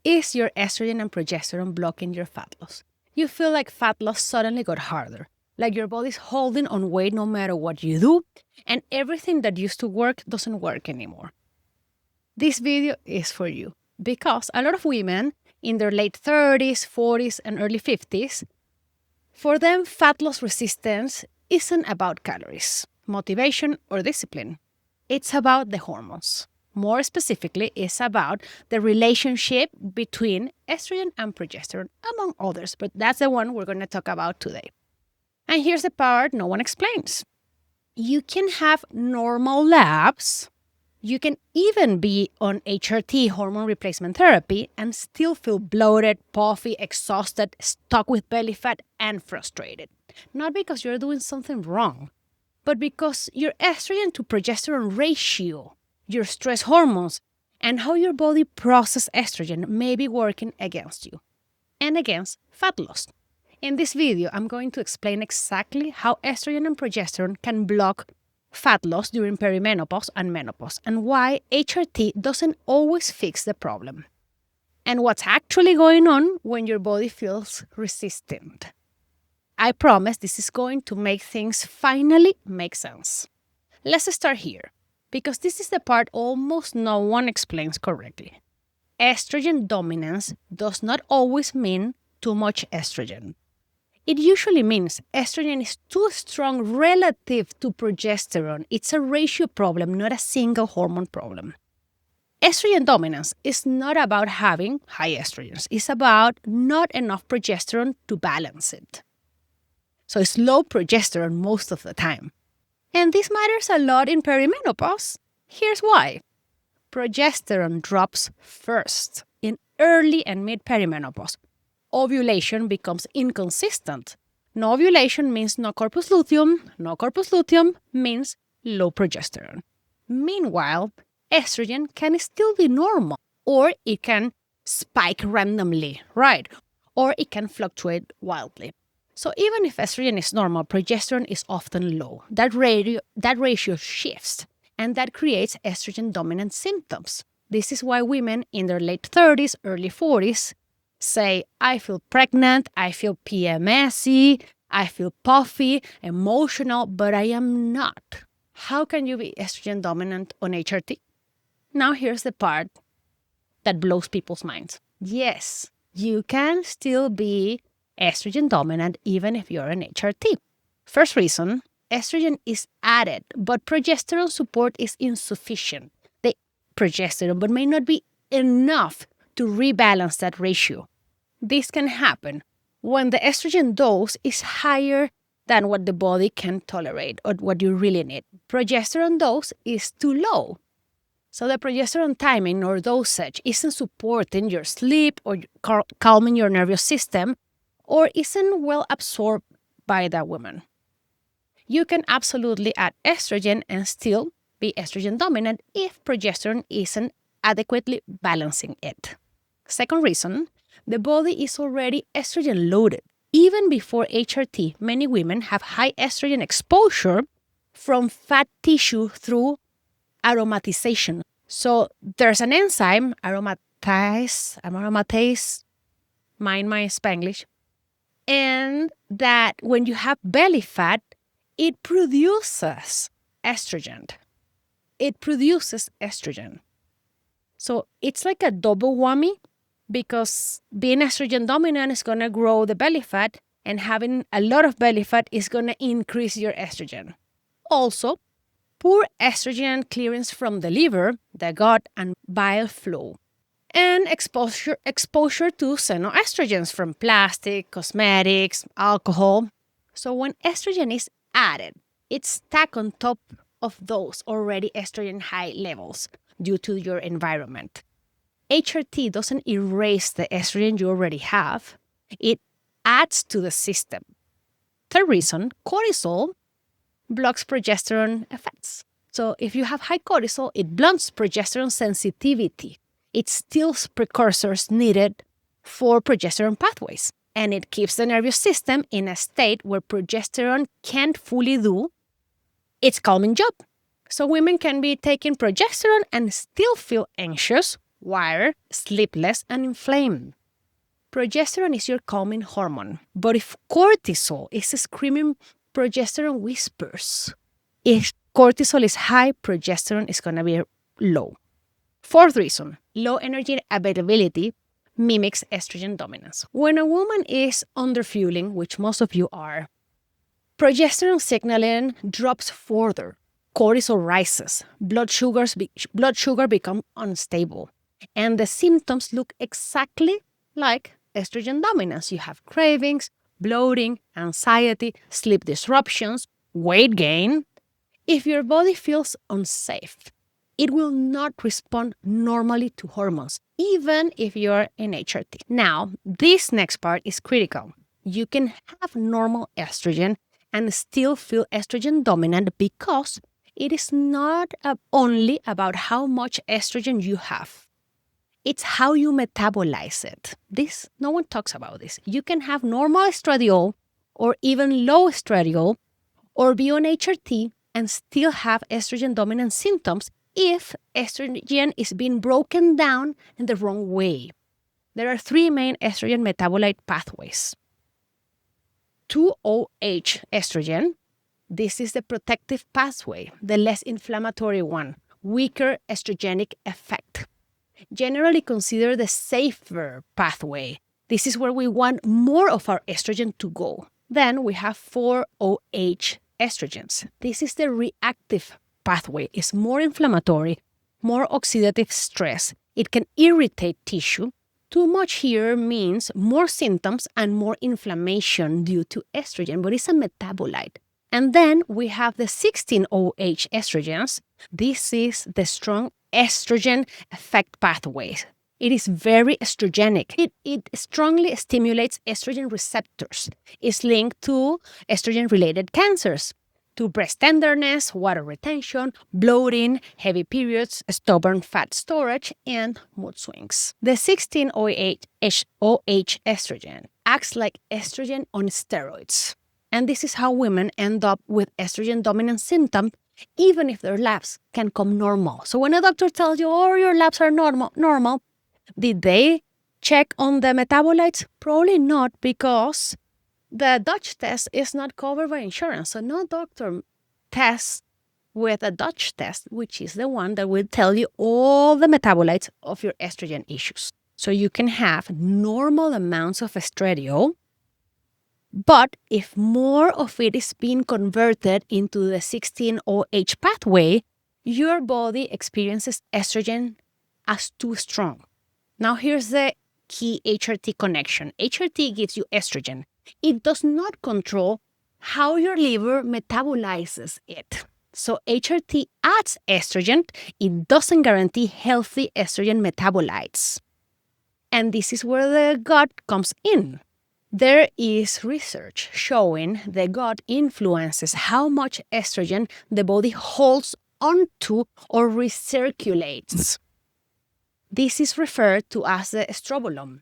Is your estrogen and progesterone blocking your fat loss? You feel like fat loss suddenly got harder, like your body's holding on weight no matter what you do, and everything that used to work doesn't work anymore. This video is for you because a lot of women in their late 30s, 40s, and early 50s, for them, fat loss resistance isn't about calories, motivation, or discipline. It's about the hormones. More specifically, it's about the relationship between estrogen and progesterone, among others, but that's the one we're going to talk about today. And here's the part no one explains. You can have normal labs, you can even be on HRT, hormone replacement therapy, and still feel bloated, puffy, exhausted, stuck with belly fat, and frustrated. Not because you're doing something wrong, but because your estrogen to progesterone ratio, your stress hormones, and how your body processes estrogen may be working against you and against fat loss. In this video, I'm going to explain exactly how estrogen and progesterone can block fat loss during perimenopause and menopause, and why HRT doesn't always fix the problem, and what's actually going on when your body feels resistant. I promise this is going to make things finally make sense. Let's start here, because this is the part almost no one explains correctly. Estrogen dominance does not always mean too much estrogen. It usually means estrogen is too strong relative to progesterone. It's a ratio problem, not a single hormone problem. Estrogen dominance is not about having high estrogens. It's about not enough progesterone to balance it. So it's low progesterone most of the time. And this matters a lot in perimenopause. Here's why. Progesterone drops first in early and mid-perimenopause. Ovulation becomes inconsistent. No ovulation means no corpus luteum. No corpus luteum means low progesterone. Meanwhile, estrogen can still be normal, or it can spike randomly, right? Or it can fluctuate wildly. So even if estrogen is normal, progesterone is often low. That ratio shifts, and that creates estrogen-dominant symptoms. This is why women in their late 30s, early 40s say, I feel pregnant, I feel PMSy, I feel puffy, emotional, but I am not. How can you be estrogen dominant on HRT? Now here's the part that blows people's minds. Yes, you can still be estrogen dominant even if you're on HRT. First reason, estrogen is added, but progesterone support is insufficient. The progesterone, but may not be enough to rebalance that ratio. This can happen when the estrogen dose is higher than what the body can tolerate or what you really need. Progesterone dose is too low. So the progesterone timing or dosage isn't supporting your sleep or calming your nervous system, or isn't well absorbed by that woman. You can absolutely add estrogen and still be estrogen dominant if progesterone isn't adequately balancing it. Second reason, the body is already estrogen loaded. Even before HRT, many women have high estrogen exposure from fat tissue through aromatization. So there's an enzyme, aromatase, mind my Spanglish, and that when you have belly fat, it produces estrogen. So it's like a double whammy, because being estrogen dominant is going to grow the belly fat, and having a lot of belly fat is going to increase your estrogen. Also, poor estrogen clearance from the liver, the gut, and bile flow. And exposure to xenoestrogens from plastic, cosmetics, alcohol. So when estrogen is added, it's stacked on top of those already estrogen high levels due to your environment. HRT doesn't erase the estrogen you already have. It adds to the system. Third reason, cortisol blocks progesterone effects. So if you have high cortisol, it blunts progesterone sensitivity. It steals precursors needed for progesterone pathways, and it keeps the nervous system in a state where progesterone can't fully do its calming job. So women can be taking progesterone and still feel anxious wired, sleepless, and inflamed. Progesterone is your calming hormone, but if cortisol is screaming, progesterone whispers. If cortisol is high, progesterone is going to be low. Fourth reason, low energy availability mimics estrogen dominance. When a woman is underfueling, which most of you are, progesterone signaling drops further. Cortisol rises, blood sugar becomes unstable, and the symptoms look exactly like estrogen dominance. You have cravings, bloating, anxiety, sleep disruptions, weight gain. If your body feels unsafe, it will not respond normally to hormones, even if you're in HRT. Now, this next part is critical. You can have normal estrogen and still feel estrogen dominant because it is not only about how much estrogen you have. It's how you metabolize it. No one talks about this. You can have normal estradiol or even low estradiol or be on HRT and still have estrogen dominant symptoms if estrogen is being broken down in the wrong way. There are three main estrogen metabolite pathways. 2-OH estrogen. This is the protective pathway, the less inflammatory one, weaker estrogenic effect. Generally considered the safer pathway. This is where we want more of our estrogen to go. Then we have 4-OH estrogens. This is the reactive pathway. It's more inflammatory, more oxidative stress. It can irritate tissue. Too much here means more symptoms and more inflammation due to estrogen, but it's a metabolite. And then we have the 16-OH estrogens. This is the strong estrogen effect pathway. It is very estrogenic. It strongly stimulates estrogen receptors. It's linked to estrogen-related cancers, to breast tenderness, water retention, bloating, heavy periods, stubborn fat storage, and mood swings. The 16-OH estrogen acts like estrogen on steroids. And this is how women end up with estrogen dominant symptoms, even if their labs can come normal. So when a doctor tells you, oh, your labs are normal, did they check on the metabolites? Probably not, because the Dutch test is not covered by insurance. So no doctor tests with a Dutch test, which is the one that will tell you all the metabolites of your estrogen issues. So you can have normal amounts of estradiol, but if more of it is being converted into the 16-OH pathway, your body experiences estrogen as too strong. Now here's the key HRT connection. HRT gives you estrogen. It does not control how your liver metabolizes it. So HRT adds estrogen. It doesn't guarantee healthy estrogen metabolites. And this is where the gut comes in. There is research showing the gut influences how much estrogen the body holds onto or recirculates. This is referred to as the estrobolome.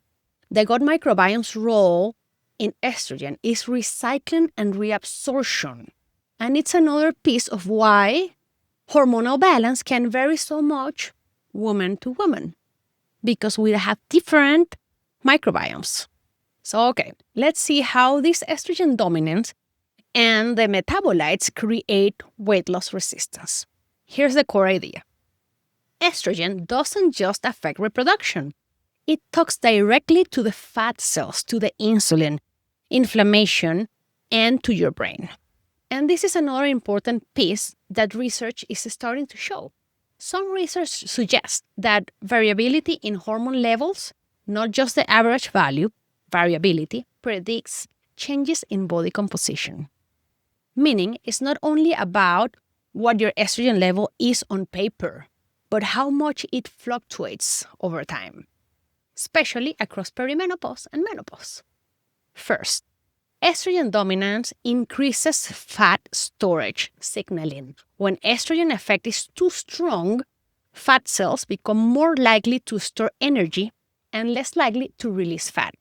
The gut microbiome's role in estrogen is recycling and reabsorption. And it's another piece of why hormonal balance can vary so much woman to woman, because we have different microbiomes. So, okay, let's see how this estrogen dominance and the metabolites create weight loss resistance. Here's the core idea. Estrogen doesn't just affect reproduction. It talks directly to the fat cells, to the insulin, inflammation, and to your brain. And this is another important piece that research is starting to show. Some research suggests that variability in hormone levels, not just the average value, variability predicts changes in body composition. Meaning, it's not only about what your estrogen level is on paper, but how much it fluctuates over time, especially across perimenopause and menopause. First, estrogen dominance increases fat storage signaling. When estrogen effect is too strong, fat cells become more likely to store energy and less likely to release fat.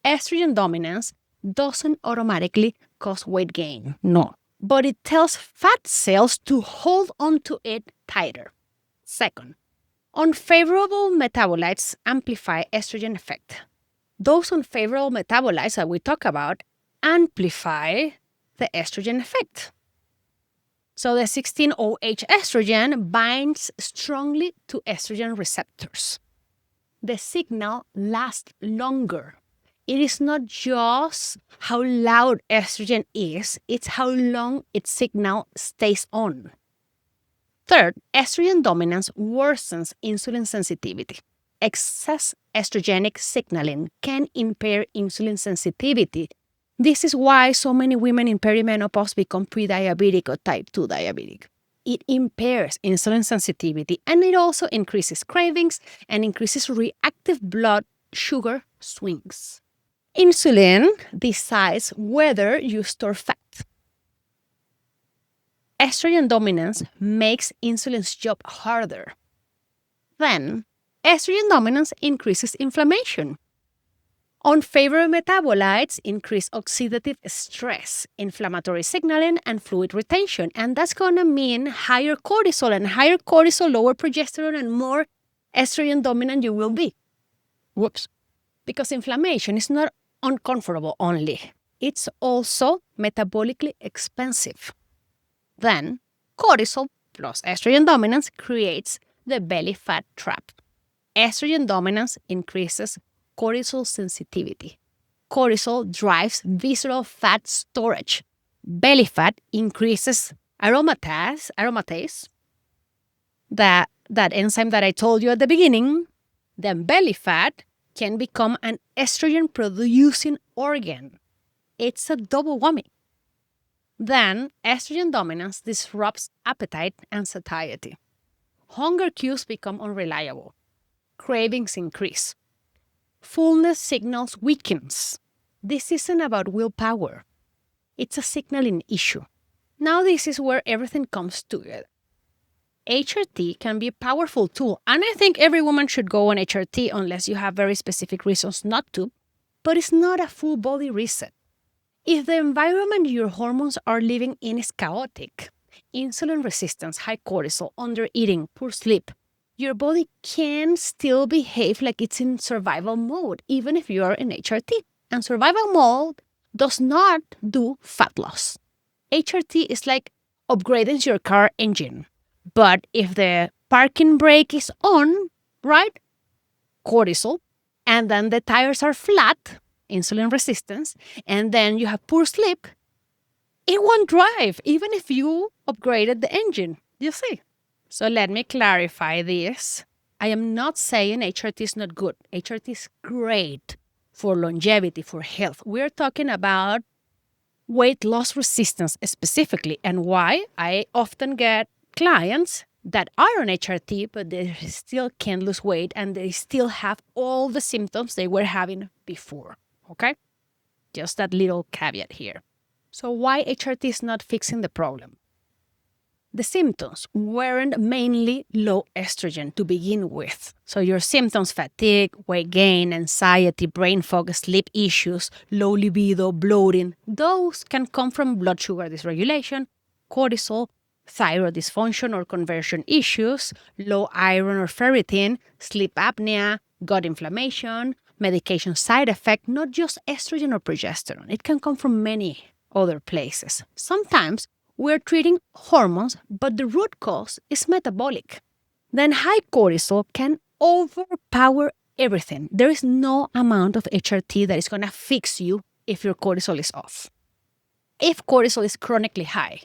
Estrogen dominance doesn't automatically cause weight gain, no, but it tells fat cells to hold onto it tighter. Second, Unfavorable metabolites amplify estrogen effect. Those unfavorable metabolites that we talk about amplify the estrogen effect. So the 16-OH estrogen binds strongly to estrogen receptors. The signal lasts longer. It is not just how loud estrogen is, it's how long its signal stays on. Third, estrogen dominance worsens insulin sensitivity. Excess estrogenic signaling can impair insulin sensitivity. This is why so many women in perimenopause become prediabetic or type 2 diabetic. It impairs insulin sensitivity and it also increases cravings and increases reactive blood sugar swings. Insulin decides whether you store fat. Estrogen dominance makes insulin's job harder. Then, estrogen dominance increases inflammation. Unfavorable metabolites increase oxidative stress, inflammatory signaling, and fluid retention. And that's going to mean higher cortisol, and higher cortisol, lower progesterone, and more estrogen dominant you will be. Whoops. Because inflammation is not uncomfortable only. It's also metabolically expensive. Then, cortisol plus estrogen dominance creates the belly fat trap. Estrogen dominance increases cortisol sensitivity. Cortisol drives visceral fat storage. Belly fat increases aromatase, that enzyme that I told you at the beginning. Then belly fat can become an estrogen-producing organ. It's a double whammy. Then, estrogen dominance disrupts appetite and satiety. Hunger cues become unreliable. Cravings increase. Fullness signals weakens. This isn't about willpower. It's a signaling issue. Now this is where everything comes together. HRT can be a powerful tool, and I think every woman should go on HRT unless you have very specific reasons not to, but it's not a full body reset. If the environment your hormones are living in is chaotic, insulin resistance, high cortisol, undereating, poor sleep, your body can still behave like it's in survival mode, even if you are in HRT. And survival mode does not do fat loss. HRT is like upgrading your car engine. But if the parking brake is on, right, cortisol, and then the tires are flat, insulin resistance, and then you have poor sleep, it won't drive, even if you upgraded the engine, you see. So let me clarify this. I am not saying HRT is not good. HRT is great for longevity, for health. We're talking about weight loss resistance specifically, and why I often get clients that are on HRT, but they still can't lose weight and they still have all the symptoms they were having before, okay? Just that little caveat here. So why HRT is not fixing the problem? The symptoms weren't mainly low estrogen to begin with. So your symptoms, fatigue, weight gain, anxiety, brain fog, sleep issues, low libido, bloating, those can come from blood sugar dysregulation, cortisol, thyroid dysfunction or conversion issues, low iron or ferritin, sleep apnea, gut inflammation, medication side effect, not just estrogen or progesterone. It can come from many other places. Sometimes we're treating hormones, but the root cause is metabolic. Then high cortisol can overpower everything. There is no amount of HRT that is going to fix you if your cortisol is off. If cortisol is chronically high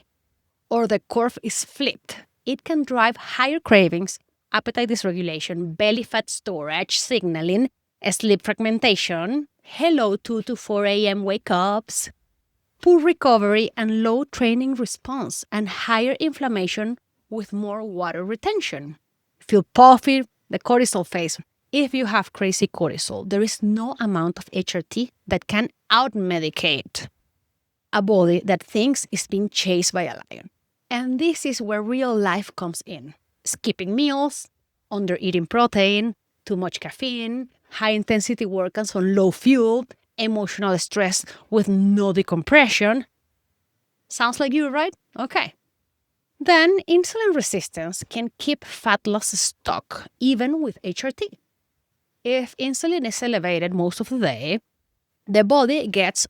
or the curve is flipped, it can drive higher cravings, appetite dysregulation, belly fat storage, signaling, sleep fragmentation, hello 2 to 4 a.m. wake-ups, poor recovery and low training response, and higher inflammation with more water retention. Feel puffy, the cortisol phase. If you have crazy cortisol, there is no amount of HRT that can out-medicate a body that thinks it's being chased by a lion. And this is where real life comes in. Skipping meals, under-eating protein, too much caffeine, high-intensity workouts on low fuel, emotional stress with no decompression. Sounds like you, right? Okay. Then insulin resistance can keep fat loss stuck even with HRT. If insulin is elevated most of the day, the body gets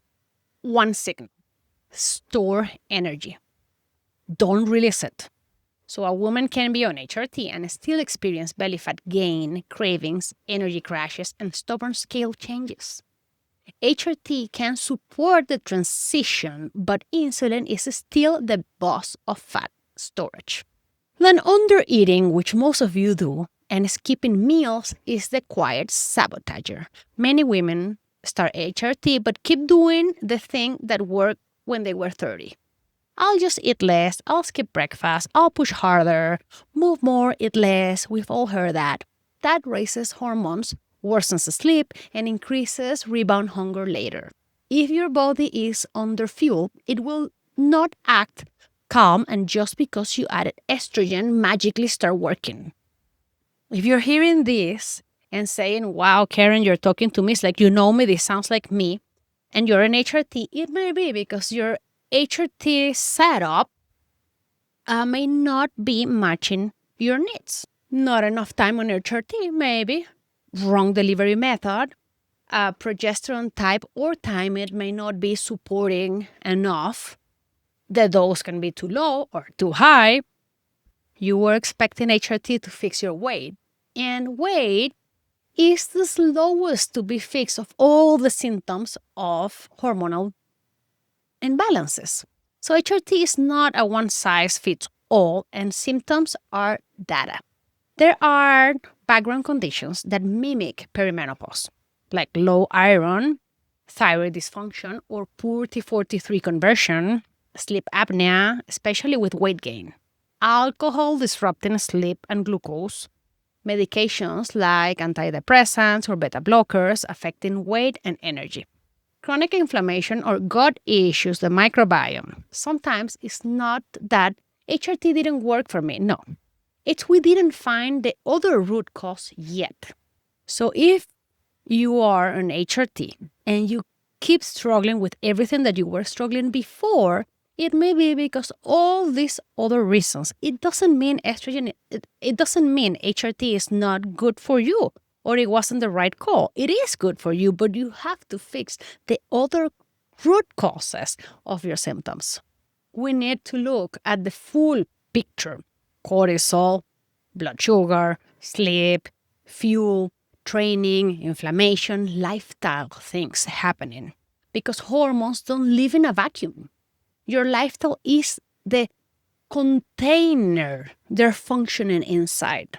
one signal: store energy. Don't release it. So a woman can be on HRT and still experience belly fat gain, cravings, energy crashes, and stubborn scale changes. HRT can support the transition, but insulin is still the boss of fat storage. Then undereating, which most of you do, and skipping meals is the quiet sabotager. Many women start HRT but keep doing the thing that worked when they were 30. I'll just eat less, I'll skip breakfast, I'll push harder, move more, eat less. We've all heard that. That raises hormones, worsens sleep, and increases rebound hunger later. If your body is under fuel, it will not act calm and just because you added estrogen magically start working. If you're hearing this and saying, wow, Karen, you're talking to me, it's like you know me, this sounds like me, and you're an HRT, it may be because your HRT setup may not be matching your needs. Not enough time on HRT, maybe. Wrong delivery method. Progesterone type or time it may not be supporting enough. The dose can be too low or too high. You were expecting HRT to fix your weight. And weight is the slowest to be fixed of all the symptoms of hormonal imbalances. So HRT is not a one-size-fits-all, and symptoms are data. There are background conditions that mimic perimenopause, like low iron, thyroid dysfunction, or poor T4-T3 conversion, sleep apnea, especially with weight gain, alcohol disrupting sleep and glucose, medications like antidepressants or beta blockers affecting weight and energy. Chronic inflammation or gut issues, the microbiome. Sometimes it's not that HRT didn't work for me. No, it's we didn't find the other root cause yet. So if you are an HRT and you keep struggling with everything that you were struggling before, it may be because all these other reasons. It doesn't mean estrogen, it doesn't mean HRT is not good for you or it wasn't the right call. It is good for you, but you have to fix the other root causes of your symptoms. We need to look at the full picture: cortisol, blood sugar, sleep, fuel, training, inflammation, lifestyle things happening. Because hormones don't live in a vacuum. Your lifestyle is the container they're functioning inside.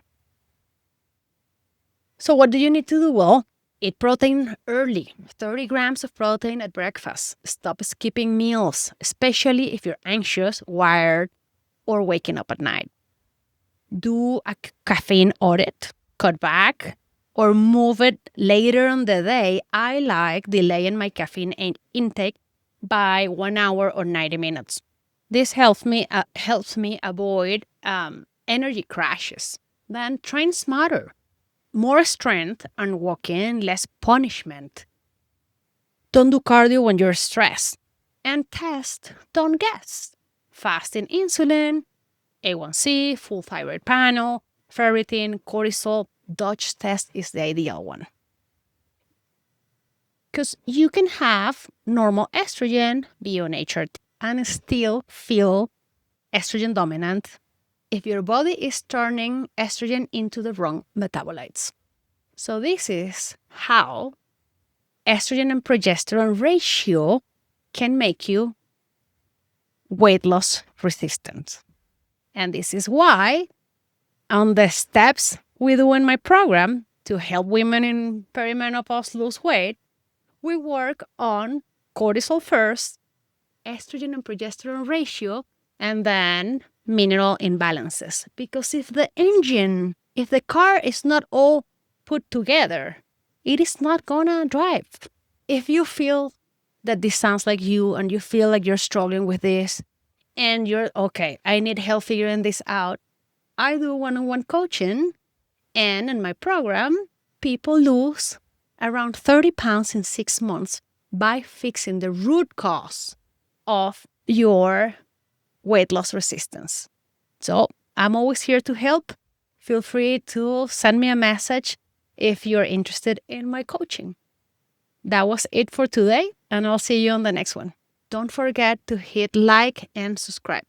So what do you need to do? Well, eat protein early, 30 grams of protein at breakfast. Stop skipping meals, especially if you're anxious, wired, or waking up at night. Do a caffeine audit, cut back, or move it later in the day. I like delaying my caffeine intake by 1 hour or 90 minutes. This helps me avoid energy crashes. Then train smarter. More strength and walking, less punishment. Don't do cardio when you're stressed. And test, don't guess. Fasting insulin, A1C, full thyroid panel, ferritin, cortisol, Dutch test is the ideal one. Because you can have normal estrogen, be on HRT, and still feel estrogen dominant if your body is turning estrogen into the wrong metabolites. So this is how estrogen and progesterone ratio can make you weight loss resistant. And this is why on the steps we do in my program to help women in perimenopause lose weight, we work on cortisol first, estrogen and progesterone ratio, and then mineral imbalances. Because if the car is not all put together, it is not gonna drive. If you feel that this sounds like you and you feel like you're struggling with this and you're, okay, I need help figuring this out, I do one-on-one coaching, and in my program, people lose around 30 pounds in 6 months by fixing the root cause of your weight loss resistance. So I'm always here to help. Feel free to send me a message if you're interested in my coaching. That was it for today, and I'll see you on the next one. Don't forget to hit like and subscribe.